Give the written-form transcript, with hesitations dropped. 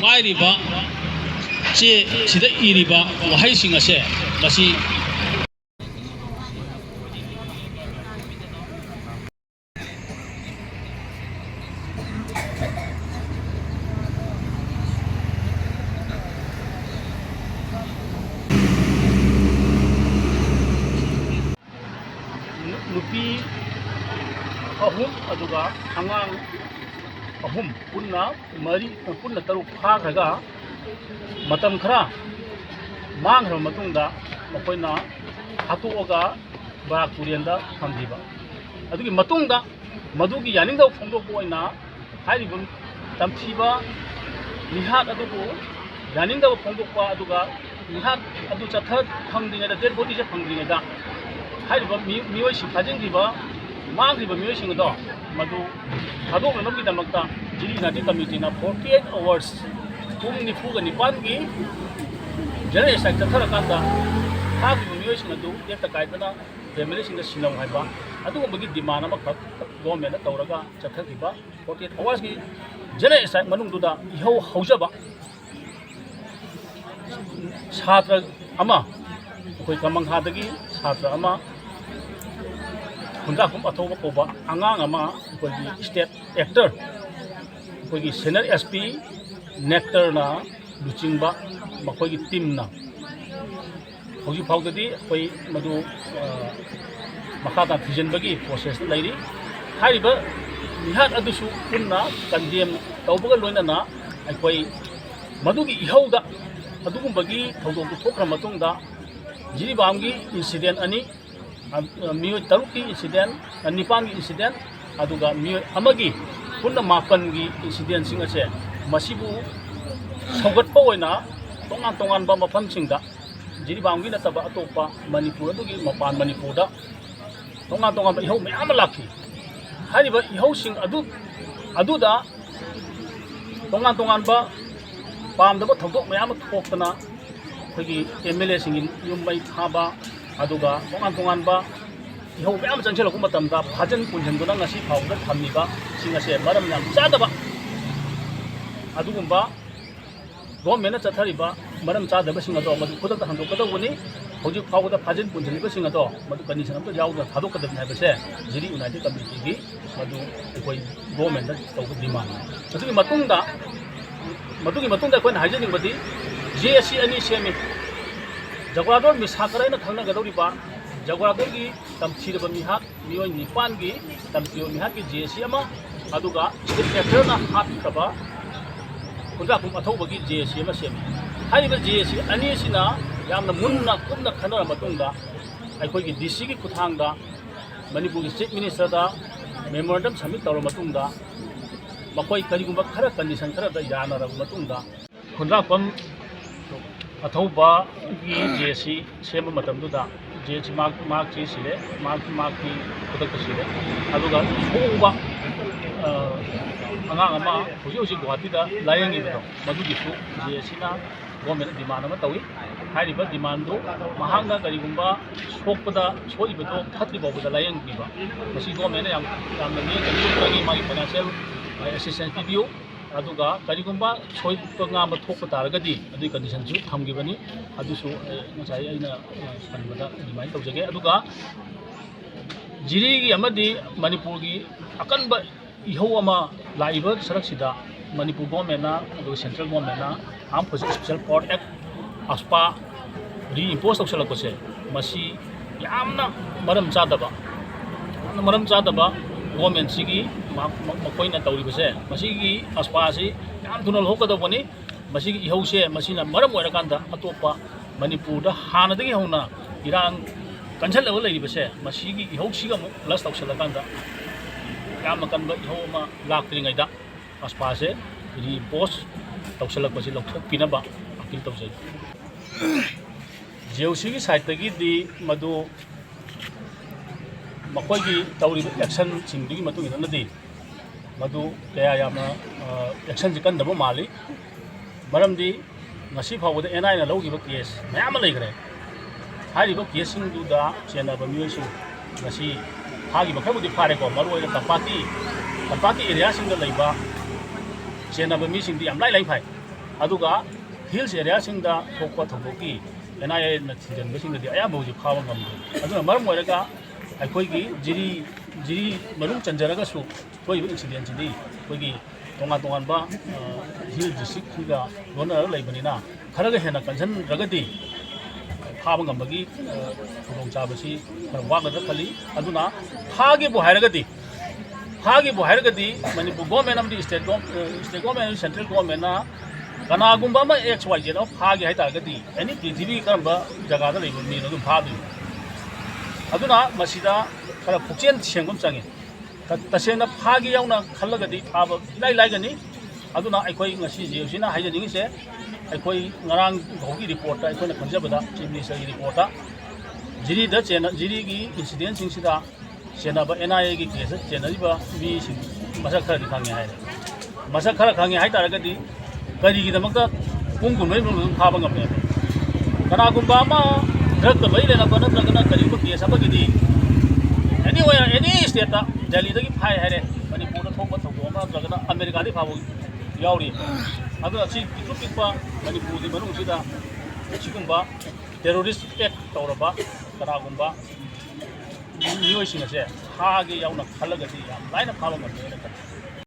पाइरिबा चे सिदा इरिबा वहाइसिंग असे मसी नुपी अहुम अदुगा अंगांग अहुम पुन्ना मरी पुन्ना तरुक फाखरगा मतम खरा मांग्रब मतुंगदा मखोइना हातोगा बाराक तुरेंदा थम्दिबा अदुगी मतुंगदा मदुगी यानिंगदा फोंदोक ओइना हारिबम तमथिबा निहात अदुगु यानिंगदा फोंदोकवा अदुगा निहात अदु चथा फंगदिङदा डेड बॉडी से फंगदिङदा हारिबा मियोइसि फाजिंगिबा मांग्रिबा मियोइसिंगदो मदु थादोकनबगिदमक्ता जिली नाटी कमिटीना 48 आवर्स पुंग निफुगा निपानगी जनरल स्ट्राइक चथरकांदा थागिबा मियोइसिंग अदु एकता कायदना फैमिलीसिंग सिनौ हाइबा अदुगुंबगी डिमांड अमखक गवर्नमेंट तौरगा चथगिबा 48 आवर्स की जनरल स्ट्राइक मनुंगदुदा इहौ हौजबा छात्र अमा अखोय कमंगहादगी छात्र अमा हुंदाकुम अथौबा कोबा अंगांग अमा अखोयगी स्टेट एक्टर अखोयगी सीनियर एसपी नेक्टरना लुचिंगबा मखोयगी टीमना हौजी फाउददी अखोय मदु मखाता थिजनबगी प्रोसेस लैरी हारिबा निहात अदुसु पुन्ना कंडेम तौबगा लोइनना अखोय मदुगी इहौदा अदुगुंबगी थौदोक थोखरा मतुंगदा जिरीबामगी इंसिडेंट अनि मियो तरुकी इंसिडेंट निपान की इंसिडेंट अदुगा मियो अमगी पुन्ना मापन की इंसिडेंट सिंग असे मसिबु सौगटपा ओइना तोंगान तोंगानबा मफमसिंगदा जिरीबामगी नतबा अतोपा मणिपुर अदुगी मपान मणिपुरदा तोंगान तोंगानबा इहौ मयाम लाखी हारिबा इहौसिंग अदुदा तोंगान तोंगानबा पामदबा थौदोक मयाम थोक्तना अखोयगी एमएलए सिंग युमबै थाबा अदुगा तोंगान तोंगानबा इहौ मयाम चंगसेलकु मतमदा फाजन पुंजनदुना ngasi फाउदा थम्मिबा सिंग असे मरम याम चादबा अदुगुंबा गवर्नमेंट चथरिबा मरम चादबा सिंग अदो मदु खुदक हंदोकदबुनी हौजी फाउदा फाजन पुंजनबा सिंग अदो मदु कंडीशन अमतो याउदा थादोकदबनि हाबसे जिरी यूनाइटेड कम्युनिटी की मदु अखोय गवर्नमेंट तौबा डिमांड अदुगी मतुंदा अखोयना हाइजनिंगबदी जेएससी अनि सेमी जगुरादोर मिसाकराइना खंगनगदौरिबा जगुरादोर की तमथिरबा मिहाक मियोय निपान की तमथियो मिहाक की जेएससी अमा अदुगा स्टेट एक्टरना हातखबा खुदाकुम अथौबगी जेएससी अमा सेमी हारिबा जेएससी अनिसिना यामना मुन्ना कुमना खनरा मतुंदा अखोयगी डीसी की खुथांगदा मणिपुर की चीफ मिनिस्टर दा मेमोरेंडम सबमिट तौर मतुंदा मखोय करिगुंबा खरा कंडीशन खरा यानरा मतुंदा खुदाकुम अथौबा की जेएससी सेम मतमदुदा जेएससी मार्क ची सिले मार्क की खुदक सिले अदुगा सोंबा अंगांग अमा हुजी गुवाहाटीदा लायंगिबदो मदुगिसु जेएससी ना गवर्नमेंट डिमांड अमा तौई हारिबा डिमांडो महांगा करिगुंबा सोकपदा सोइबदो फत्रिबावदा लायंगिबा मसी गवर्नमेंट यामना ने करिगुंबागी मागी फाइनेंशियल असिस्टेंस पिबियो अदुगा करिगुंबा सोइपंगाम थोक तारगदी अदुई कंडीशन सु थमगिबनी अदुसु नसाई आइना सनबदा डिमांड तौजगे अदुगा जिरीगी अमदी मणिपुर की अकनबा इहौ अमा लाइब सरकसिदा मणिपुर गवर्नमेंट अदुगा central government arm forces special court act AFSPA reimpose तौसलकसे मसी यामना मरम चादबा गवर्नमेंट सिगी मखोइना तौरिबसे मसीगी अस्पासी याम थुना लोकदबनी मसीगी इहौसे मसीना मरम ओइरकांदा अतोपा मणिपुरदा हानदगी हौना इरांग कंसललेबल लैरिबसे मसीगी इहौसिगा मु प्लस तौसलकांदा याम कनबा इहौमा लाक्त्रिङैदा अस्पासे रिपोज तौसलकपसि लौथोकपिनबा अपील तौजै जेओसीगी साइडतगी मदु मखोयगी तौरिब एक्शन सिंगदगी मतुंग इनदी मदु कया यामना एक्शन जिकंदब माली मरमदी ngasi फावबद एनआई ना लौगिब केस मयाम लैग्रे हारिब केसिंगदुदा चेनब मियोइसिंग ngasi हागिब खबुदि फारेको मरुओय तपाकी एरिया सिंग लैबा चेनब मिसिंगदि याम लाई फाइ ꯑꯗꯨꯒ ꯍꯤꯜꯁ ꯑꯦꯔꯤꯌꯥꯁꯤꯡꯗ ꯊꯣꯛꯄ ꯊꯧꯗꯣꯛꯀꯤ NIA ꯅ ꯊꯤꯡꯖꯤꯟꯕꯁꯤꯡꯗꯗꯤ ꯑꯌꯥꯝꯕ ꯍꯧꯖꯤꯛ ꯐꯥꯕ ꯉꯝꯗꯦ ꯑꯗꯨꯅ ꯃꯔꯝ ꯑꯣꯏꯔꯒ ꯑꯩꯈꯣꯏꯒꯤ ꯖꯤꯔꯤ ꯃꯅꯨꯡ ꯆꯟꯖꯔꯒꯁꯨ ꯊꯣꯛꯏꯕ ꯏꯟꯁꯤꯗꯦꯟꯁꯤꯗꯤ ꯑꯩꯈꯣꯏꯒꯤ ꯇꯣꯉꯥꯟ ꯇꯣꯉꯥꯟꯕ ꯍꯤꯜ ꯗꯤꯁꯇ꯭ꯔꯤꯛꯁꯤꯡꯒ ꯂꯣꯟꯅꯔꯒ ꯂꯩꯕꯅꯤꯅ ꯈꯔꯒ ꯍꯦꯟꯅ ꯀꯟꯁꯤꯟꯗ꯭ꯔꯒꯗꯤ ꯐꯥꯕ ꯉꯝꯕꯒꯤ ꯈꯨꯗꯣꯡꯆꯥꯕꯁꯤ ꯈꯔ ꯋꯥꯒꯗ꯭ꯔꯥ ꯈꯜꯂꯤ ꯑꯗꯨꯅ ꯐꯥꯒꯦꯕꯨ ꯍꯥꯏꯔꯒꯗꯤ ꯃꯅꯤꯄꯨꯔ ꯒꯣꯔꯃꯦꯟ ꯑꯃꯗꯤ ꯁ꯭ꯇꯦꯠ ꯒꯣꯔꯃꯦꯟ ꯑꯃꯗꯤ ꯁꯦꯟꯇ꯭ꯔꯦꯜ ꯒꯣꯔꯃꯦꯟꯅ ꯀꯅꯥꯒꯨꯝꯕ ꯑꯃ XYZ ꯑꯃ ꯐꯥꯒꯦ ꯍꯥꯏꯇꯥꯔꯒꯗꯤ ꯑꯦꯅꯤ ꯄ꯭ꯔꯤꯊꯤꯕꯤ ꯀꯔꯝꯕ ꯖꯒꯥꯗ ꯂꯩꯕ ꯃꯤꯅꯣ ꯑꯗꯨꯝ ꯐꯥꯗꯣꯏꯅꯤ ꯑꯗꯨꯅ ꯃꯁꯤꯗ ꯈꯔ ꯄꯨꯛꯆꯦꯜ ꯁꯦꯡꯕ ꯑꯃ ꯆꯪꯉꯤ ꯇꯁꯦꯡꯅ ꯐꯥꯒꯦ ꯌꯥꯎꯅ ꯈꯜꯂꯒꯗꯤ ꯐꯥꯕ ꯏꯂꯥꯏ ꯂꯥꯏꯒꯅꯤ ꯑꯗꯨꯅ ꯑꯩꯈꯣꯏ ꯉꯁꯤ JOCꯅ ꯍꯥꯏꯖꯅꯤꯡꯉꯤꯁꯦ ꯑꯩꯈꯣꯏ ꯉꯔꯥꯡ ꯐꯥꯎꯒꯤ ꯔꯤꯄꯣꯔꯠꯇ ꯑꯩꯈꯣꯏꯅ ꯈꯪꯖꯕꯗ ꯆꯤꯐ ꯃꯤꯅꯤꯁꯇꯔꯒꯤ ꯔꯤꯄꯣꯔꯠꯇ ꯖꯤꯔꯤꯒꯤ ꯏꯟꯁꯤꯗꯦꯟꯁꯤꯡꯁꯤꯗ ꯆꯦꯟꯅꯕ NIAꯒꯤ ꯀꯦꯁꯇ ꯆꯦꯟꯅꯔꯤꯕ ꯃꯤꯁꯤꯡ ꯃꯁꯛ ꯈꯔꯗꯤ ꯈꯪꯉꯦ ꯍꯥꯏꯔꯦ ꯃꯁꯛ ꯈꯔ ꯈꯪꯉꯦ ꯍꯥꯏꯇꯥꯔꯒꯗꯤ ꯀꯔꯤꯒꯤꯗꯃꯛꯇ ꯄꯨꯡ 20 ꯃꯅꯨꯡꯗ ꯑꯗꯨꯝ ꯐꯥꯕ ꯉꯝꯃꯦꯕ ꯀꯅꯥꯒꯨꯝꯕ ꯑꯃ ꯗ꯭ꯔꯒꯀ ꯃꯔꯤ ꯂꯩꯅꯕ ꯅꯠꯇ꯭ꯔꯒꯅ ꯀꯔꯤꯒꯨꯝꯕ ꯀꯦꯁ ꯑꯃꯒꯤꯗꯤ ꯑꯦꯅꯤ ꯁ꯭ꯇꯦꯠꯇ ꯗꯦꯜꯂꯤꯗꯒꯤ ꯐꯥꯏ ꯍꯥꯏꯔꯦ ꯃꯅꯤꯄꯨꯔꯗ ꯊꯣꯛꯄ ꯊꯧꯗꯣꯛ ꯑꯃ ꯅꯠꯇ꯭ꯔꯒꯅ ꯑꯃꯦꯔꯤꯀꯥꯗꯒꯤ ꯐꯥꯕ ꯌꯥꯎꯔꯤ ꯑꯗꯨꯅ ꯁꯤ ꯄꯤꯛꯇ꯭ꯔꯨ ꯄꯤꯛꯄ ꯃꯅꯤꯄꯨꯔꯒꯤ ꯃꯅꯨꯡꯁꯤꯗ ꯁꯤꯒꯨꯝꯕ ꯇꯦꯔꯣꯔꯤꯁ ꯑꯦꯛ ꯇꯧꯔꯕ ꯀꯅꯥꯒꯨꯝꯕ ꯃꯤꯑꯣꯏꯁꯤꯡ ꯑꯁꯦ ꯐꯥꯒꯦ ꯌꯥꯎꯅ ꯈꯜꯂꯒꯗꯤ ꯌꯥꯝ ꯂꯥꯏꯅ ꯐꯥꯕ ꯉꯝꯃꯦꯅ ꯈꯜꯂꯤ